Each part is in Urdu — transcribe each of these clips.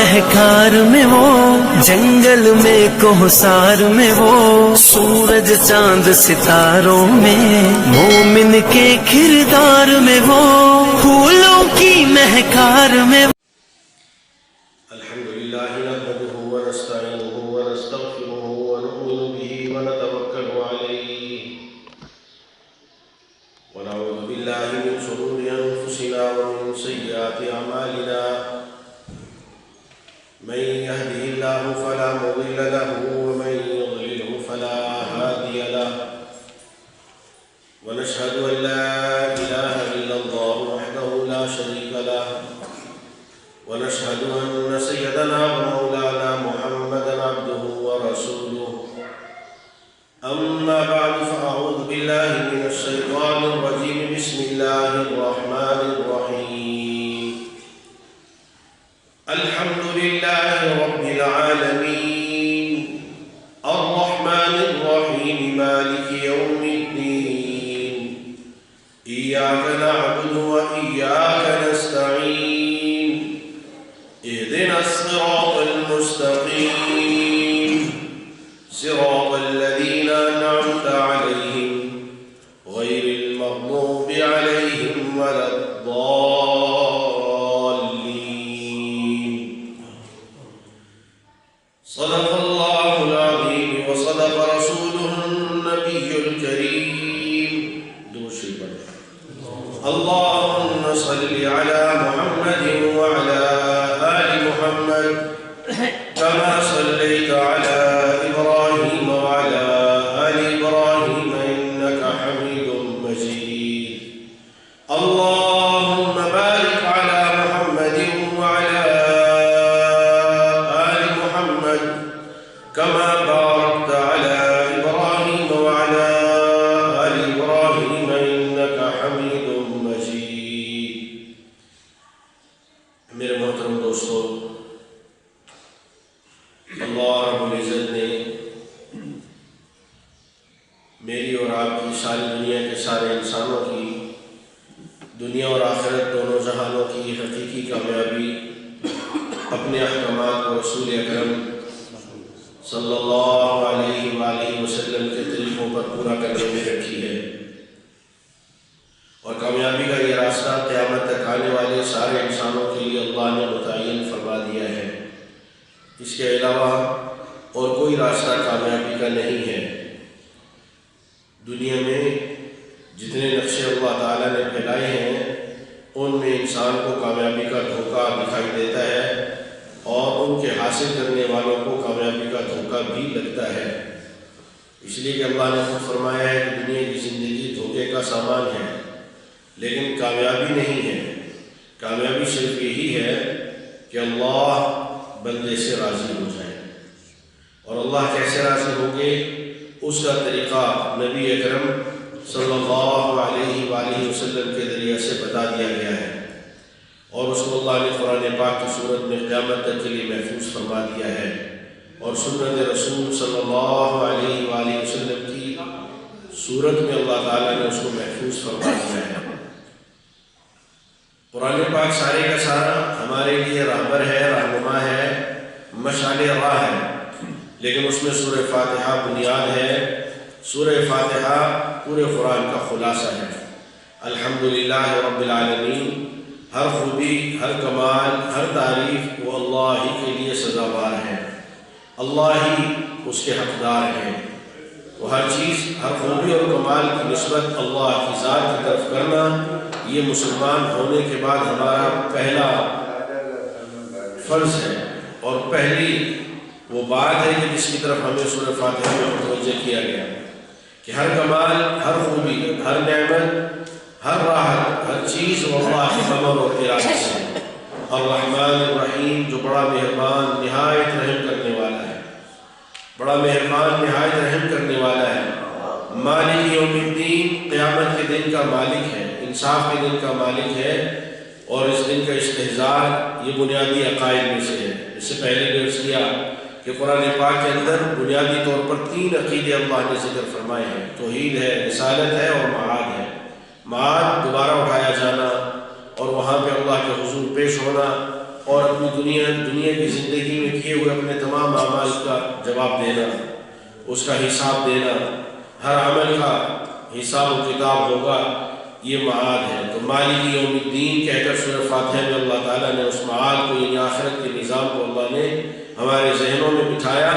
مہکار میں وہ، جنگل میں کوہسار میں وہ، سورج چاند ستاروں میں، مومن کے کردار میں وہ، پھولوں کی مہکار میں۔ الحمد للہ نحمده ونستعینه ونستغفره ونؤمن به ونتوکل علیہ ونعوذ باللہ من شرور انفسنا ومن سیئات اعمالنا من يهده الله فلا مضل له ومن يضلله فلا هادي له ونشهد ان لا اله الا الله وحده لا شريك له ونشهد أن سيدنا ومولانا محمدا عبده ورسوله أما بعد فأعوذ بالله من الشيطان الرجيم بسم الله الرحمن الرحيم الحمد لله رب العالمين الرحمن الرحيم مالك يوم الدين إياك نعبد وإياك نستعين اهدنا الصراط المستقيم صراط الذين أنعمت عليهم غير المغضوب عليهم ولا الضالين صدق الله العظيم وصدق رسوله النبي الكريم اللهم صل على محمد وعلى محمد كما صليت على إبراهيم وعلى آل إبراهيم إنك حميد مجيد اللهم بارك على محمد وعلى آل محمد كما باركت على إبراهيم وعلى آل إبراهيم إنك حميد مجيد۔ میرے محترم دوستو، اللہ رب العزت نے میری اور آپ کی ساری دنیا کے سارے انسانوں کی، دنیا اور آخرت دونوں جہانوں کی حقیقی کامیابی اپنے احکامات کو رسول اکرم صلی اللہ علیہ وآلہ وسلم کے طریقوں پر پورا کرنے میں رکھی ہے، اور کامیابی کا یہ راستہ قیامت تک آنے والے سارے انسانوں کے لیے اللہ نے متعین فرما دیا ہے۔ اس کے علاوہ اور کوئی راستہ کامیابی کا نہیں ہے۔ دنیا میں جتنے نقشے اللہ تعالیٰ نے پھیلائے ہیں ان میں انسان کو کامیابی کا دھوکہ دکھائی دیتا ہے، اور ان کے حاصل کرنے والوں کو کامیابی کا دھوکہ بھی لگتا ہے۔ اس لیے کہ اللہ نے خود فرمایا ہے کہ دنیا کی زندگی دھوکے کا سامان ہے، لیکن کامیابی نہیں ہے۔ کامیابی صرف یہی ہے کہ اللہ بندے سے راضی ہو جائے، اور اللہ کیسے راضی ہوں گے اس کا طریقہ نبی اکرم صلی اللہ علیہ وآلہ وسلم کے ذریعے سے بتا دیا گیا ہے، اور اس کو اللہ نے قرآن پاک کی صورت میں قیامت تک کے لیے محفوظ فرما دیا ہے، اور سنت رسول صلی اللہ علیہ وآلہ وسلم کی صورت میں اللہ تعالیٰ نے اس کو محفوظ فرما دیا ہے۔ قرآن پاک سارے کا سارا ہمارے لیے راہبر ہے، رہنما ہے، مشعل راہ ہے، لیکن اس میں سورہ فاتحہ بنیاد ہے۔ سورہ فاتحہ پورے قرآن کا خلاصہ ہے۔ الحمدللہ رب العالمین، ہر خوبی، ہر کمال، ہر تعریف وہ اللہ ہی کے لیے سزاوار ہے، اللہ ہی اس کے حقدار ہیں۔ وہ ہر چیز، ہر خوبی اور کمال کی نسبت اللہ کی ذات کی طرف کرنا، یہ مسلمان ہونے کے بعد ہمارا پہلا فرض ہے، اور پہلی وہ بات ہے کہ جس کی طرف ہمیں سورہ فاتحہ میں متوجہ کیا گیا کہ ہر کمال، ہر خوبی، ہر نعمت، ہر راحت، ہر چیز اللہ کے امر اور ارادے سے ہے۔ الرحمن الرحیم، جو بڑا مہربان، نہایت رحم کرنے والا ہے، بڑا مہربان، نہایت رحم کرنے والا ہے۔ مالک یوم الدین، قیامت کے دن کا مالک ہے، انصاف کے دن کا مالک ہے، اور اس دن کا استحضار یہ بنیادی عقائد میں سے ہے۔ اس سے پہلے بھی عرض کیا کہ قرآن پاک کے اندر بنیادی طور پر 3 عقیدے اللہ نے ذکر فرمائے ہیں، توحید ہے، رسالت ہے، اور معاد ہے۔ معاد دوبارہ اٹھایا جانا اور وہاں پہ اللہ کے حضور پیش ہونا، اور اپنی دنیا کی زندگی میں کیے ہوئے اپنے تمام اعمال کا جواب دینا، اس کا حساب دینا، ہر عمل کا حساب و کتاب ہوگا، یہ معاد ہے۔ تو مالک یوم الدین کہہ کر سورہ فاتحہ میں اللہ تعالیٰ نے اس معاد کو، یعنی آخرت کے نظام کو اللہ نے ہمارے ذہنوں میں بٹھایا،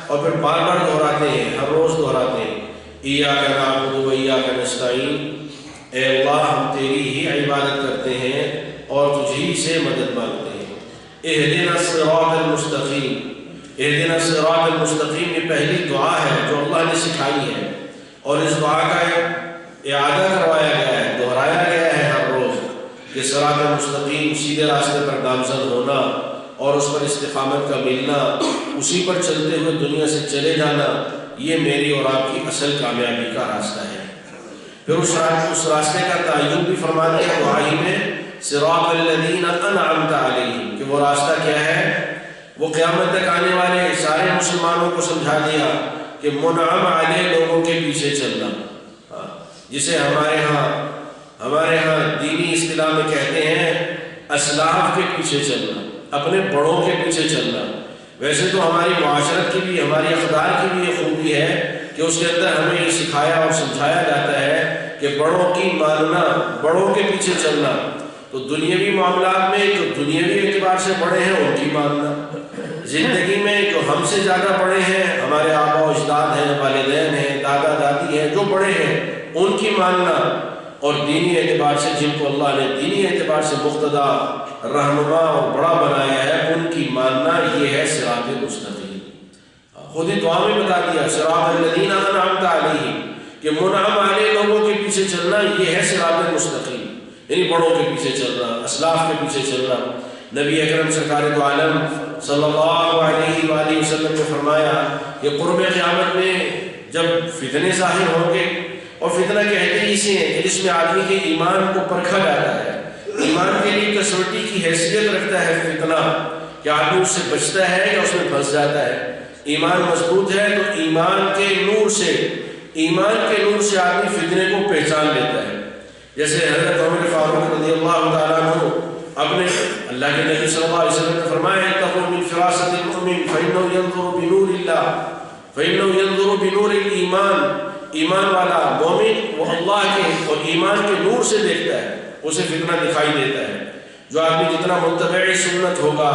اور پھر بار بار دہراتے ہیں، ہر روز دہراتے ہیں، ایاک نعبد و ایاک نستعین، اے اللہ ہم تیری ہی عبادت کرتے ہیں اور تجھی سے مدد مانگتے ہیں۔ اہدنا الصراط المستقیم، اہدنا الصراط المستقیم یہ پہلی دعا ہے جو اللہ نے سکھائی ہے، اور اس دعا کا اعادہ کروایا گیا ہے، دہرایا گیا ہے ہر روز کہ صراط المستقیم، سیدھے راستے پر گامزن ہونا اور اس پر استقامت کا ملنا، اسی پر چلتے ہوئے دنیا سے چلے جانا، یہ میری اور آپ کی اصل کامیابی کا راستہ ہے۔ پھر اس راستے کا تعین بھی فرما دیا دعا ہی میں، صراط الذین انعمت علیہم، کہ وہ راستہ کیا ہے؟ وہ قیامت تک آنے والے سارے مسلمانوں کو سمجھا دیا کہ منعم علیہ لوگوں کے پیچھے چلنا، جسے ہمارے ہاں دینی اصطلاح میں کہتے ہیں اسلاف کے پیچھے چلنا، اپنے بڑوں کے پیچھے چلنا۔ ویسے تو ہماری معاشرت کی بھی، ہماری اقدار کی بھی یہ خوبی ہے کہ اس کے اندر ہمیں یہ سکھایا اور سمجھایا جاتا ہے کہ بڑوں کی ماننا، بڑوں کے پیچھے چلنا۔ تو دنیاوی معاملات میں جو دنیاوی اعتبار سے بڑے ہیں ان کی ماننا، زندگی میں جو ہم سے زیادہ بڑے ہیں، ہمارے آبا و اجداد ہیں، والدین ہیں، دادا دادی ہیں، جو بڑے ہیں ان کی ماننا، اور دینی اعتبار سے جن کو اللہ نے دینی اعتبار سے مقتدا، رہنما اور بڑا بنایا ہے، ان کی ماننا، یہ ہے صراط مستقیم۔ خود ہی دعا میں بتا دیا صراط الذین انعمت علیہم، کہ منعم علیہ لوگوں کے پیچھے چلنا یہ ہے صراط مستقیم، یعنی بڑوں کے پیچھے چلنا، اسلاف کے پیچھے چلنا۔ نبی اکرم سرکار دو عالم صلی اللہ علیہ وآلہ وسلم نے فرمایا کہ قرب قیامت میں جب فتنے ظاہر ہوں گے، اور فتنہ کہتے ہی اسے ہیں کہ جس میں آدمی کے ایمان کو پرکھا جاتا ہے، ایمان کے لیے کسوٹی کی حیثیت رکھتا ہے فتنہ، کہ آدمی اس سے بچتا ہے یا اس میں پھنس جاتا ہے۔ ایمان مضبوط ہے تو ایمان کے نور سے آدمی فتنے کو پہچان لیتا ہے۔ جیسے حضرت عمر فاروق رضی اللہ تعالیٰ عنہ اپنے اللہ کے نبی صلی اللہ علیہ وسلم نے فرمایا اتقوا من فراست المؤمن فإنه ينظر بنور اللہ فإنه ينظر بنور الایمان، ایمان والا مومن وہ اللہ کے اور ایمان کے نور سے دیکھتا ہے، اسے فتنہ دکھائی دیتا ہے۔ جو آدمی جتنا متبع سنت ہوگا،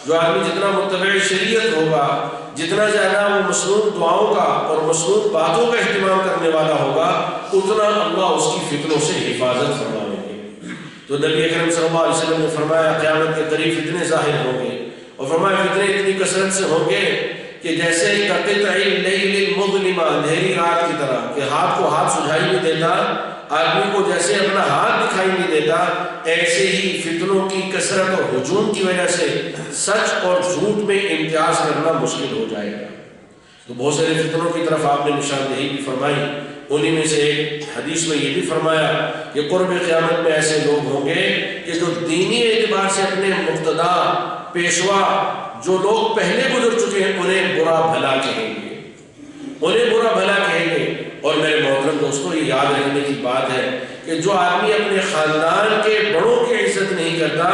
جو آدمی جتنا متبع شریعت ہوگا، جتنا زیادہ وہ مسنون دعاؤں کا اور مسنون باتوں کا اہتمام کرنے والا ہوگا، اتنا اللہ اس کی فتنوں سے حفاظت فرمائیں گے۔ تو نبی اکرم صلی اللہ علیہ وسلم نے فرمایا قیامت کے قریب فتنے ظاہر ہوں گے، اور فرمایا فتنے اتنی کثرت سے ہوں گے کہ جیسے قطع اللیل المظلم، اندھیری رات کی طرح، کہ ہاتھ کو ہاتھ سجھائی نہیں دیتا، آدمی کو جیسے اپنا ہاتھ دکھائی نہیں دیتا، ایسے ہی فتنوں کی کثرت اور ہجوم کی وجہ سے سچ اور جھوٹ میں امتیاز کرنا مشکل ہو جائے گا۔ تو بہت سارے فتنوں کی طرف آپ نے نشاندہی بھی فرمائی، انہی میں سے ایک حدیث میں یہ بھی فرمایا کہ قرب قیامت میں ایسے لوگ ہوں گے کہ جو دینی اعتبار سے اپنے مقتدا، پیشوا، جو لوگ پہلے گزر چکے ہیں انہیں برا بھلا کہیں گے، انہیں برا بھلا کہیں گے۔ اور میرے محترم دوستوں، یہ یاد رکھنے کی بات ہے کہ جو آدمی اپنے خاندان کے بڑوں کی عزت نہیں کرتا،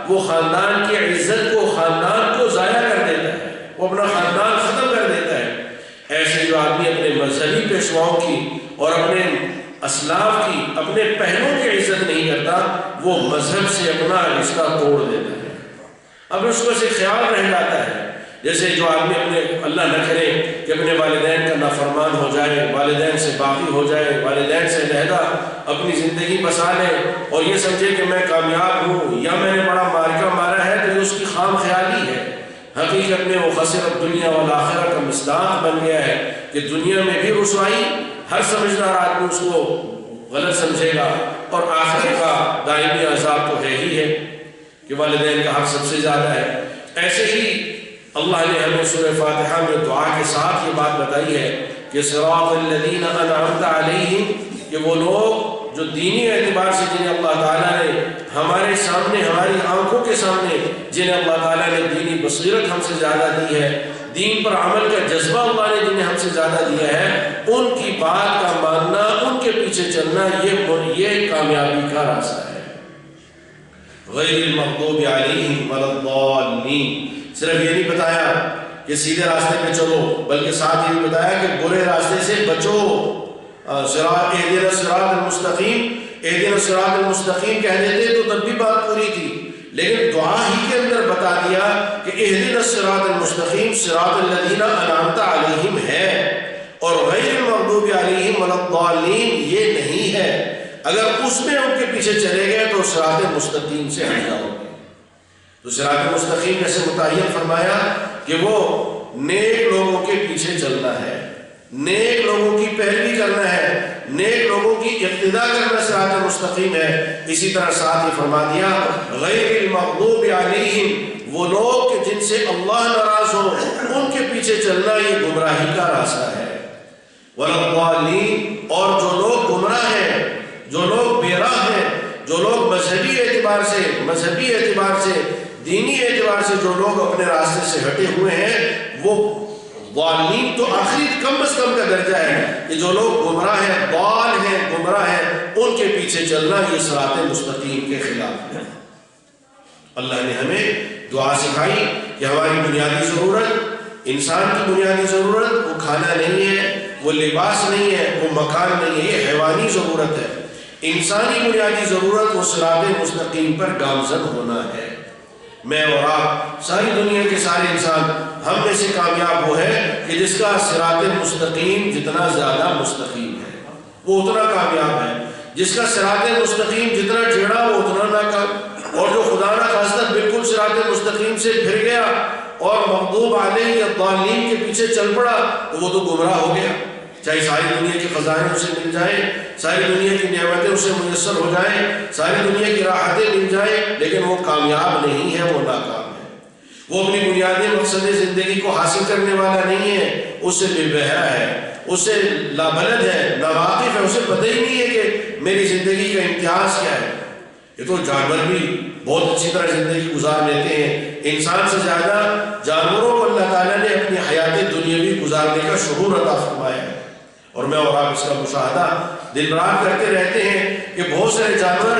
وہ خاندان کی عزت کو، خاندان کو ضائع کر دیتا ہے، وہ اپنا خاندان ختم کر دیتا ہے۔ ایسے جو آدمی اپنے مذہبی پیشواؤں کی اور اپنے اسلاف کی، اپنے پہلوں کی عزت نہیں کرتا، وہ مذہب سے اپنا رشتہ توڑ دیتا ہے۔ اب اس کو سے خیال رہ جاتا ہے، جیسے جو آدمی اپنے، اللہ نہ کرے کہ اپنے والدین کا نافرمان ہو جائے، والدین سے باغی ہو جائے، والدین سے علیحدہ اپنی زندگی بسا لے اور یہ سمجھے کہ میں کامیاب ہوں یا میں نے بڑا مارکہ مارا ہے، تو یہ اس کی خام خیالی ہے۔ حقیقت میں وہ خسر الدنیا والآخرہ کا مصداق بن گیا ہے کہ دنیا میں بھی رسوائی، ہر سمجھدار آدمی اس کو غلط سمجھے گا، اور آخرت کا دائمی عذاب تو ہے ہی ہے کہ والدین کا حق سب سے زیادہ ہے۔ ایسے ہی اللہ نے ہمیں سورہ فاتحہ میں دعا کے ساتھ یہ بات بتائی ہے کہ صراط الذین انعمت علیہم، کہ وہ لوگ جو دینی اعتبار سے جنہیں اللہ تعالیٰ نے ہمارے سامنے، ہماری آنکھوں کے سامنے، جنہیں اللہ تعالیٰ نے دینی بصیرت ہم سے زیادہ دی ہے، دین پر عمل کا جذبہ اللہ نے جنہیں ہم سے زیادہ دیا ہے، ان کی بات کا ماننا، ان کے پیچھے چلنا، یہ کامیابی کا راستہ ہے۔ غیر المغضوب علیہم ولا الضالین، صرف یہ نہیں بتایا کہ سیدھے راستے پہ چلو، بلکہ ساتھ یہ بھی بتایا کہ برے راستے سے بچو. اہدنا الصراط المستقیم، اہدنا الصراط المستقیم کہہ دیتے تو تب بھی بات پوری تھی، لیکن دعا ہی کے اندر بتا دیا کہ اہدنا الصراط المستقیم صراط الذین انعمت علیہم ہے، اور غیر المغضوب علیہم ولا الضالین یہ نہیں ہے. اگر اس میں ان کے پیچھے چلے گئے تو صراط مستقیم سے ہٹ جاؤ گے. تو صراط مستقیم جیسے متعین فرمایا کہ وہ نیک لوگوں کے پیچھے چلنا ہے، نیک لوگوں کی پیروی کرنا ہے، نیک لوگوں کی اقتداء کرنا صراط مستقیم ہے. اسی طرح ساتھ ہی فرما دیا غیر المغضوب علیہم، وہ لوگ کہ جن سے اللہ ناراض ہو ان کے پیچھے چلنا یہ گمراہی کا راستہ ہے. ولا الضالین، اور جو لوگ گمراہ ہیں، جو لوگ بے راہ ہیں، جو لوگ مذہبی اعتبار سے دینی اعتبار سے جو لوگ اپنے راستے سے ہٹے ہوئے ہیں، وہ ضالین تو آخری کم از کم کا درجہ ہے کہ جو لوگ گمراہ ہیں، ضال ہیں، گمراہ ہیں، ان کے پیچھے چلنا یہ صراط مستقیم کے خلاف ہے. اللہ نے ہمیں دعا سکھائی کہ ہماری بنیادی ضرورت، انسان کی بنیادی ضرورت وہ کھانا نہیں ہے، وہ لباس نہیں ہے، وہ مکان نہیں ہے، یہ حیوانی ضرورت ہے. انسانی بنیادی ضرورت وہ صراط مستقیم پر گامزن ہونا ہے. میں اور آپ، ساری دنیا کے سارے انسان، ہم میں سے کامیاب وہ ہے کہ جس کا صراط مستقیم جتنا زیادہ مستقیم ہے وہ اتنا کامیاب ہے، جس کا صراط مستقیم جتنا ٹیڑھا وہ اتنا ناکام، اور جو خدا نہ خواستہ بالکل صراط مستقیم سے پھر گیا اور مغضوب علیہ یا ضالین کے پیچھے چل پڑا تو وہ تو گمراہ ہو گیا. چاہے ساری دنیا کے خزانے اسے مل جائیں، ساری دنیا کی نعمتیں اسے میسر ہو جائیں، ساری دنیا کی راحتیں مل جائیں، لیکن وہ کامیاب نہیں ہے، وہ ناکام ہے. وہ اپنی بنیادی مقصد زندگی کو حاصل کرنے والا نہیں ہے، اس سے بے بہرا ہے، اس سے لابلد ہے، ناواقف ہے، اسے پتہ ہی نہیں ہے کہ میری زندگی کا امتیاز کیا ہے. یہ تو جانور بھی بہت اچھی طرح زندگی گزار لیتے ہیں، انسان سے زیادہ جانوروں کو اللہ تعالیٰ نے اپنی حیات دنیاوی گزارنے کا شعور عطا فرمایا ہے. اور میں اور آپ اس کا مشاہدہ دن رات کرتے رہتے ہیں کہ بہت سارے جانور،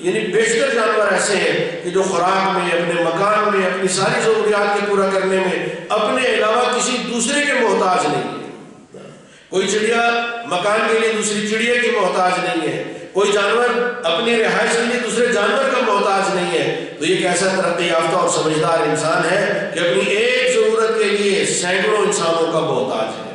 یعنی بیشتر جانور ایسے ہیں کہ جو خوراک میں، اپنے مکان میں، اپنی ساری ضروریات کے پورا کرنے میں اپنے علاوہ کسی دوسرے کے محتاج نہیں ہے. کوئی چڑیا مکان کے لیے دوسری چڑیا کی محتاج نہیں ہے، کوئی جانور اپنی رہائش کے لیے دوسرے جانور کا محتاج نہیں ہے. تو یہ کیسا ترقی یافتہ اور سمجھدار انسان ہے کہ اپنی ایک ضرورت کے لیے سینکڑوں انسانوں کا محتاج ہے.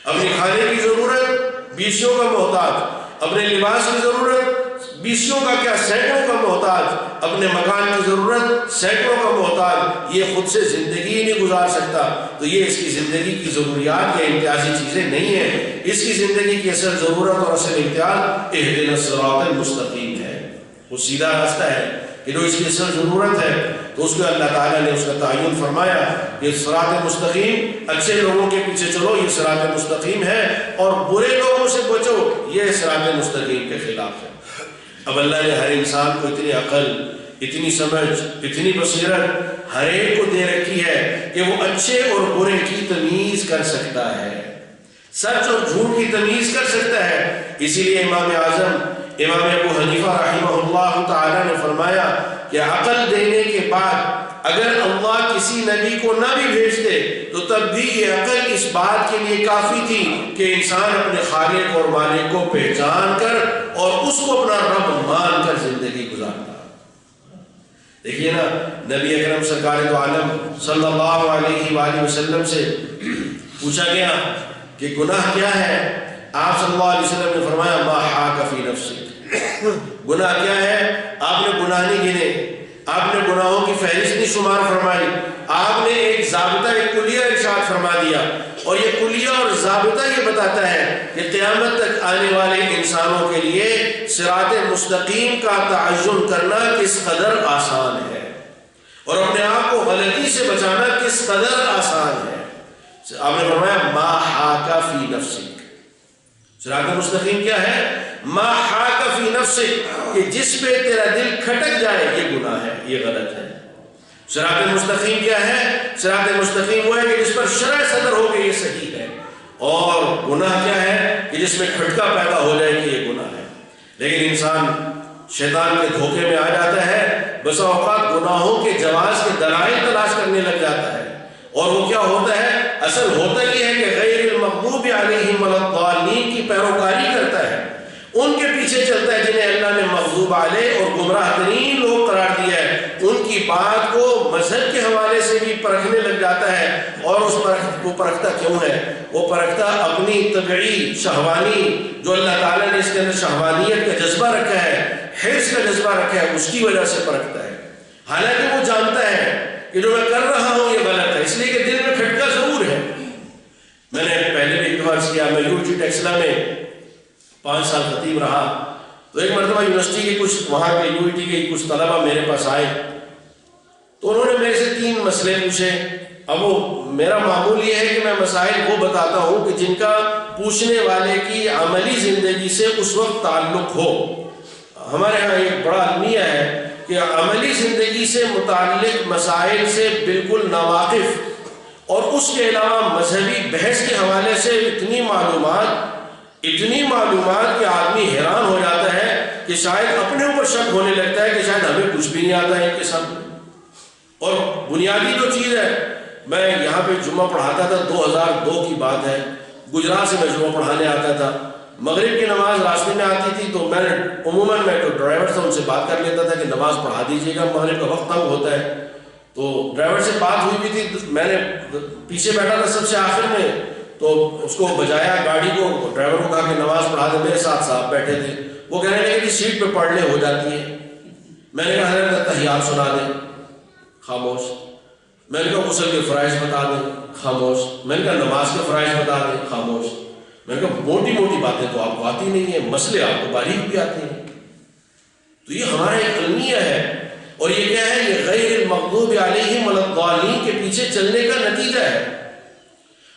اپنی کھانے کی ضرورت بیسیوں کا محتاج، اپنے لباس کی ضرورت بیسیوں کا کیا سینکڑوں کا محتاج، اپنے مکان کی ضرورت سینکڑوں کا محتاج. یہ خود سے زندگی ہی نہیں گزار سکتا. تو یہ اس کی زندگی کی ضروریات یا امتیازی چیزیں نہیں ہیں. اس کی زندگی کی اصل ضرورت اور اصل امتیاز اہدنا الصراط المستقیم ہے. وہ سیدھا راستہ ہے کہ جو اس کی اصل ضرورت ہے تو اس کو اللہ تعالیٰ نے اس کا تعین فرمایا کہ صراط مستقیم، اچھے لوگوں کے پیچھے چلو یہ صراط مستقیم ہے، اور برے لوگوں سے بچو یہ صراط مستقیم کے خلاف ہے. اب اللہ نے ہر انسان کو اتنی عقل، اتنی سمجھ، اتنی بصیرت ہر ایک کو دے رکھی ہے کہ وہ اچھے اور برے کی تمیز کر سکتا ہے، سچ اور جھوٹ کی تمیز کر سکتا ہے. اسی لیے امام اعظم امام ابو حنیفہ رحمہ اللہ تعالی نے فرمایا کہ عقل دینے کے بعد اگر اللہ کسی نبی کو نہ بھی بھیجتے تو تب بھی یہ عقل اس بات کے لیے کافی تھی کہ انسان اپنے خالق اور مالک کو پہچان کر اور اس کو اپنا رب مان کر زندگی گزارتا. دیکھیے نا، نبی اکرم سرکار دو عالم صلی اللہ علیہ وآلہ وسلم سے پوچھا گیا کہ گناہ کیا ہے. آپ صلی اللہ علیہ وسلم نے فرمایا ما حاک فی نفسک. گناہ کیا ہے؟ آپ نے گناہ نہیں گنے، آپ نے گناہوں کی فہرست نہیں شمار فرمائی، آپ نے ایک ضابطہ، ایک کلیہ ارشاد فرما دیا. اور یہ کلیہ اور ضابطہ یہ بتاتا ہے کہ قیامت تک آنے والے انسانوں کے لیے صراط مستقیم کا تعین کرنا کس قدر آسان ہے اور اپنے آپ کو غلطی سے بچانا کس قدر آسان ہے. آپ نے فرمایا ما حاک فی نفسک. صراط مستقیم کیا ہے؟ ما حاک فی نفسک، کہ جس پہ تیرا دل کھٹک جائے یہ گناہ ہے، یہ غلط ہے. صراط مستقیم کیا ہے؟ صراط مستقیم وہ ہے کہ جس پر شرع صدر ہو کہ یہ صحیح ہے، اور گناہ کیا ہے کہ جس میں کھٹکا پیدا ہو جائے کہ یہ گناہ ہے. لیکن انسان شیطان کے دھوکے میں آ جاتا ہے، بسا اوقات گناہوں کے جواز کے دلائل تلاش کرنے لگ جاتا ہے، اور وہ کیا ہوتا ہے؟ اصل ہوتا یہ ہے کہ غیر المغضوب علیہم ولا الضالین کی پیروکاری کرتا ہے، ان کے پیچھے چلتا ہے جنہیں اللہ نے مغضوب علیہ اور گمراہ ترین لوگ قرار دیا ہے، ان کی بات کو مذہب کے حوالے سے بھی پرکھنے لگ جاتا ہے، اور اس پر وہ پرکھتا کیوں ہے؟ وہ پرکھتا اپنی طبعی شہوانی، جو اللہ تعالیٰ نے اس کے اندر شہوانیت کا جذبہ رکھا ہے، حرص کا جذبہ رکھا ہے، اس کی وجہ سے پرکھتا ہے، حالانکہ وہ جانتا ہے کہ جو میں کر رہا ہوں یہ غلط ہے، اس لیے کہ دل میں کھٹکا ضرور ہے۔ میں نے پہلے بھی عرض کیا، میں یونیورسٹی ٹیکسلا میں 5 سال خطیب رہا، تو ایک مرتبہ یونیورسٹی کے کچھ وہاں کے یونیورسٹی کے کچھ طلبہ میرے پاس آئے، تو انہوں نے میرے سے 3 مسئلے پوچھے۔ اب وہ میرا معمول یہ ہے کہ میں مسائل وہ بتاتا ہوں کہ جن کا پوچھنے والے کی عملی زندگی سے اس وقت تعلق ہو۔ ہمارے ہاں ایک بڑا المیہ ہے کہ عملی زندگی سے متعلق مسائل سے بالکل ناواقف، اور اس کے علاوہ مذہبی بحث کے حوالے سے اتنی معلومات کہ آدمی حیران ہو جاتا ہے کہ شاید اپنے اوپر شک ہونے لگتا ہے کہ شاید ہمیں کچھ بھی نہیں آتا ہے ان کے سامنے۔ اور بنیادی جو چیز ہے، میں یہاں پہ جمعہ پڑھاتا تھا، 2002 کی بات ہے، گجرات سے میں جمعہ پڑھانے آتا تھا، مغرب کی نماز راستے میں آتی تھی، تو میں جو ڈرائیور تھا ان سے بات کر لیتا تھا کہ نماز پڑھا دیجیے گا، مغرب کا وقت تنگ ہوتا ہے۔ تو ڈرائیور سے بات ہوئی بھی تھی، میں نے پیچھے بیٹھا تھا سب سے آخر میں، تو اس کو بجایا گاڑی کو، ڈرائیور کو کہا کہ نماز پڑھا دے، میرے ساتھ صاحب بیٹھے تھے، وہ کہنے لگے کہ سیٹ پہ پڑھنے ہو جاتی ہے۔ میں نے کہا حضرت تحیات سنا دیں، خاموش۔ میں نے کہا غسل کے فرائض بتا دیں، خاموش۔ میں نے کہا نماز کے فرائض بتا دیں، خاموش۔ میں نے کہا موٹی موٹی باتیں تو آپ کو آتی نہیں ہیں، مسئلے آپ کو باریک بھی آتے ہیں۔ تو یہ ہمارا ایک المیہ ہے، اور یہ کیا ہے؟ یہ غیر المغضوب علیہم ولا الضالین کے پیچھے چلنے کا نتیجہ ہے۔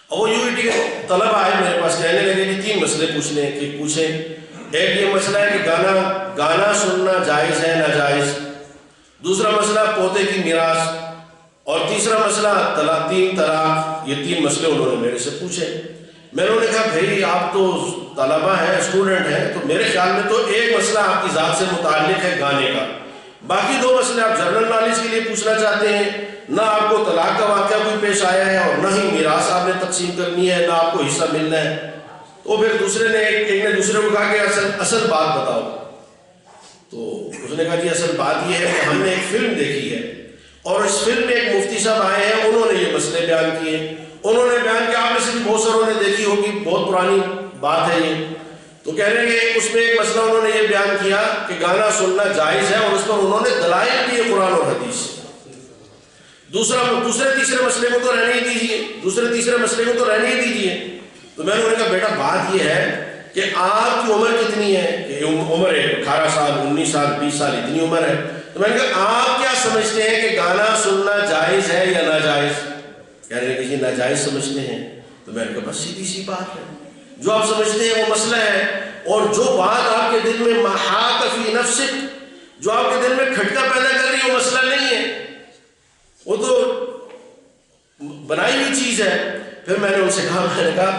اور وہ یونیورسٹی کے طلبہ آئے میرے پاس، کہنے لگے کہ 3 مسئلے پوچھیں۔ ایک یہ مسئلہ ہے کہ گانا سننا جائز ہے ناجائز، دوسرا مسئلہ پوتے کی میراث، اور تیسرا مسئلہ 3 طلاق۔ یہ 3 مسئلے انہوں نے میرے سے پوچھے۔ میں نے کہا بھائی آپ تو طلبہ ہیں، اسٹوڈنٹ ہیں، تو میرے خیال میں تو ایک مسئلہ آپ کی ذات سے متعلق ہے گانے کا، باقی 2 مسئلے آپ جنرل نالج کے لیے پوچھنا چاہتے ہیں، نہ آپ کو طلاق کا واقعہ کوئی پیش آیا ہے، اور نہ ہی میراث آپ نے تقسیم کرنی ہے، نہ آپ کو حصہ ملنا ہے۔ تو پھر ایک نے دوسرے کو کہا کہ اصل بات بتاؤ۔ تو اس نے کہا جی اصل بات یہ ہے کہ ہم نے ایک فلم دیکھی ہے، اور اس فلم میں ایک مفتی صاحب آئے ہیں، انہوں نے یہ مسئلے بیان کیے۔ انہوں نے بیان کیا، آپ میں سے بھی بہت ساروں نے دیکھی ہوگی، بہت پرانی بات ہے یہ۔ تو کہہ رہے ہیں کہ اس میں ایک مسئلہ انہوں نے یہ بیان کیا کہ گانا سننا جائز ہے، اور اس پر انہوں نے دلائل دیے قرآن اور حدیث۔ دوسرے تیسرے مسئلے کو تو رہنے ہی دیجیے۔ تو میں نے انہوں نے کہا بیٹا بات یہ ہے کہ آپ کی عمر کتنی ہے؟ کہ عمر ہے 18 سال 19 سال 20 سال اتنی عمر ہے۔ تو میں نے کہا آپ کیا سمجھتے ہیں کہ گانا سننا جائز ہے یا ناجائز؟ کہہ رہے ہیں کہ یہ ناجائز سمجھتے ہیں۔ تو میں نے کہا بس سیدھی سی بات ہے، جو آپ سمجھتے ہیں وہ مسئلہ ہے، اور جو بات آپ کے دل میں محاق فی نفسک، جو آپ کے دل میں کھٹکا پیدا کر رہی ہے، وہ مسئلہ نہیں ہے، وہ تو بنائی ہوئی چیز ہے۔ پھر میں نے ان سے کہا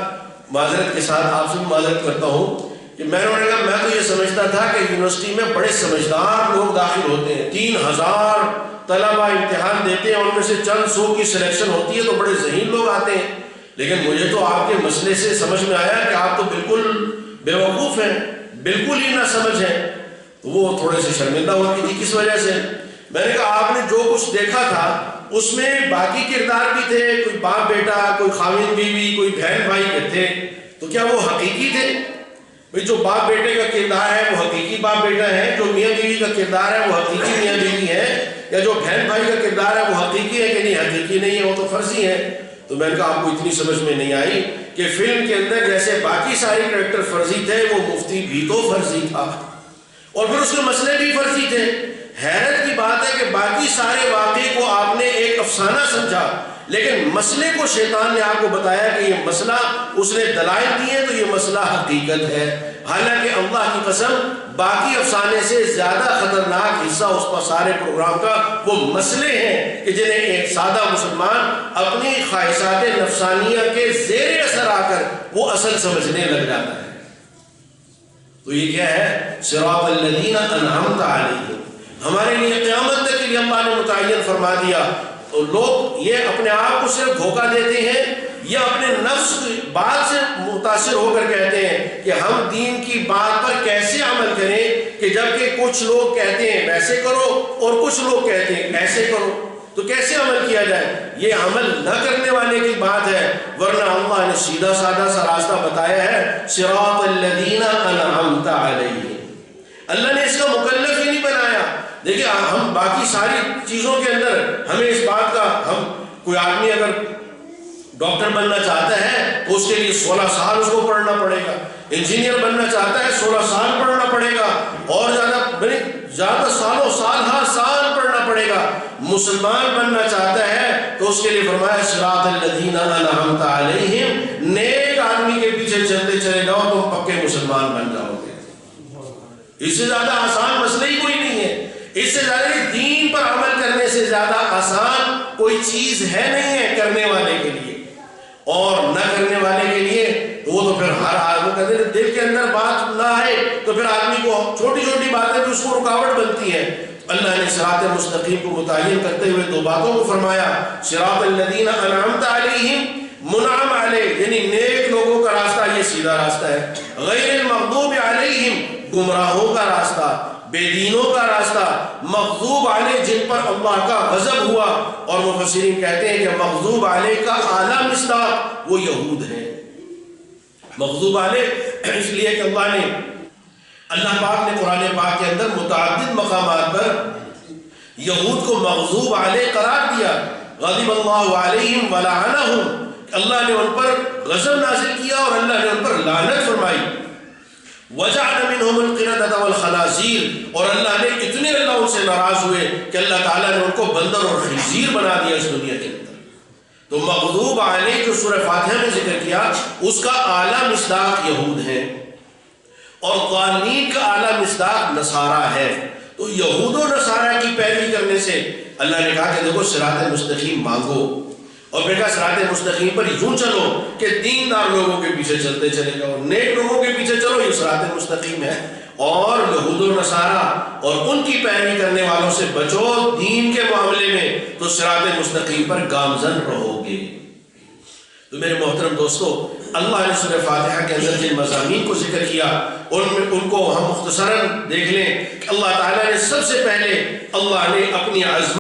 معذرت کے ساتھ آپ سے بھی معذرت کرتا ہوں کہ میں نے کہا میں تو یہ سمجھتا تھا کہ یونیورسٹی میں بڑے سمجھدار لوگ داخل ہوتے ہیں، 3000 طلبہ امتحان دیتے ہیں، ان میں سے چند 100 کی سلیکشن ہوتی ہے، تو بڑے ذہین لوگ آتے ہیں، لیکن مجھے تو آپ کے مسئلے سے سمجھ میں آیا کہ آپ تو بالکل بیوقوف ہیں، بالکل ہی نہ سمجھ ہیں۔ تو وہ تھوڑے سے شرمندہ ہوتی تھی، کس وجہ سے؟ میں نے کہا آپ نے جو کچھ دیکھا تھا اس میں باقی کردار بھی تھے، کوئی باپ بیٹا، کوئی خاوند بیوی، کوئی بہن بھائی کے تھے، تو کیا وہ حقیقی تھے؟ جو باپ بیٹے کا کردار ہے وہ حقیقی باپ بیٹا ہے، جو میاں بیوی کا کردار ہے وہ حقیقی میاں بیوی ہے، یا جو بہن بھائی کا کردار ہے وہ حقیقی ہے کہ نہیں؟ حقیقی نہیں ہے، وہ تو فرضی ہے۔ تو میں نے کہا آپ کو اتنی سمجھ میں نہیں آئی کہ فلم کے اندر جیسے باقی سارے کریکٹر فرضی تھے، وہ مفتی بھی تو فرضی تھا، اور پھر اس کے مسئلے بھی فرضی تھے۔ حیرت کی بات ہے کہ باقی سارے واقعے کو آپ نے ایک افسانہ سمجھا، لیکن مسئلے کو شیطان نے آپ کو بتایا کہ یہ مسئلہ، اس نے دلائل دیے تو یہ مسئلہ حقیقت ہے، حالانکہ اللہ کی قسم باقی افسانے سے زیادہ خطرناک حصہ اس پر سارے پروگرام کا وہ مسئلے ہیں کہ جنہیں ایک سادہ مسلمان اپنی خواہشات نفسانیہ کے زیر اثر آ کر وہ اصل سمجھنے لگ جاتا ہے۔ تو یہ کیا ہے؟ صراط الذین انعمت علیہم، ہمارے لیے قیامت تک کے لیے اللہ نے متعین فرما دیا. تو لوگ یہ اپنے آپ کو صرف دھوکہ دیتے ہیں یا اپنے نفس کی بات سے متاثر ہو کر کہتے ہیں کہ ہم دین کی بات پر کیسے عمل کریں، کہ جبکہ کچھ لوگ کہتے ہیں ویسے کرو اور کچھ لوگ کہتے ہیں ایسے کرو، تو کیسے عمل کیا جائے؟ یہ عمل نہ کرنے والے کی بات ہے، ورنہ اللہ نے سیدھا سادہ سا راستہ بتایا ہے، صراط الذین انعمت علیہم. اللہ نے اس کا مکلف ہی نہیں بنایا. دیکھیں ہم باقی ساری چیزوں کے اندر ہمیں اس بات کا، ہم کوئی آدمی اگر ڈاکٹر بننا چاہتا ہے تو اس کے لیے 16 سال اس کو پڑھنا پڑے گا، انجینئر بننا چاہتا ہے 16 سال پڑھنا پڑے گا، اور زیادہ سالوں سال پڑھنا پڑے گا. مسلمان بننا چاہتا ہے تو اس کے لیے فرمایا صراط الذین انعمت علیہم، نیک آدمی کے پیچھے چلتے چلے جاؤ تم پکے مسلمان بن جاؤ گے. اس سے زیادہ آسان مسئلہ ہی کوئی نہیں ہے. اس سے زیادہ دین پر عمل کرنے سے زیادہ آسان کوئی چیز ہے نہیں ہے کرنے والے کے لیے، اور نہ کرنے والے کے لیے وہ تو پھر ہر آدمی کا دل کے اندر بات نہ آئے تو پھر آدمی کو چھوٹی چھوٹی باتیں بھی اس کو رکاوٹ بنتی ہیں. اللہ نے صراط مستقیم کو متعین کرتے ہوئے دو باتوں کو فرمایا، صراط الذین انعمت علیہم، منعم علیہ یعنی نیک لوگوں کا راستہ یہ سیدھا راستہ ہے، غیر المغضوب علیہم گمراہوں کا راستہ، بے دینوں کا راستہ، مغضوب علیہ جن پر اللہ کا غضب ہوا. اور مفسرین کہتے ہیں کہ مغضوب علیہ کا اعلیٰ مصداق وہ یہود ہیں. مغضوب علیہ اس لیے کہ اللہ پاک نے قرآن پاک کے اندر متعدد مقامات پر یہود کو مغضوب علیہ قرار دیا. غضب اللہ علیہم ولعنہم، اللہ نے ان پر غضب نازل کیا اور اللہ نے ان پر لعنت فرمائی. وجعل منہم القردۃ والخنازیر، اور اللہ نے اتنے اللہ ان سے ناراض ہوئے کہ اللہ تعالیٰ نے ان کو بندر اور خنزیر بنا دیا اس دنیا کے اندر. تو مغضوب علیہ جو سورہ فاتحہ میں ذکر کیا اس کا اعلیٰ مصداق یہود ہے، اور قانین کا اعلیٰ مصداق نصارہ ہے. تو یہود و نصارہ کی پیروی کرنے سے اللہ نے کہا کہ دیکھو صراط مستقیم مانگو، اور پھر کہا صراط مستقیم پر یوں چلو کہ دیندار لوگوں کے پیچھے چلتے چلے جاؤ، نیک لوگوں کے پیچھے چلو، یہ صراط مستقیم ہے. اور یہود و نصارہ اور ان کی پیروی کرنے والوں سے بچو دین کے معاملے میں، تو صراط مستقیم پر گامزن رہو گے. تو میرے محترم دوستو، اللہ نے سورہ فاتحہ کے اندر جن مضامین کو ذکر کیا ان کو ہم مختصراً دیکھ لیں کہ اللہ تعالیٰ نے سب سے پہلے اللہ نے اپنی عظمت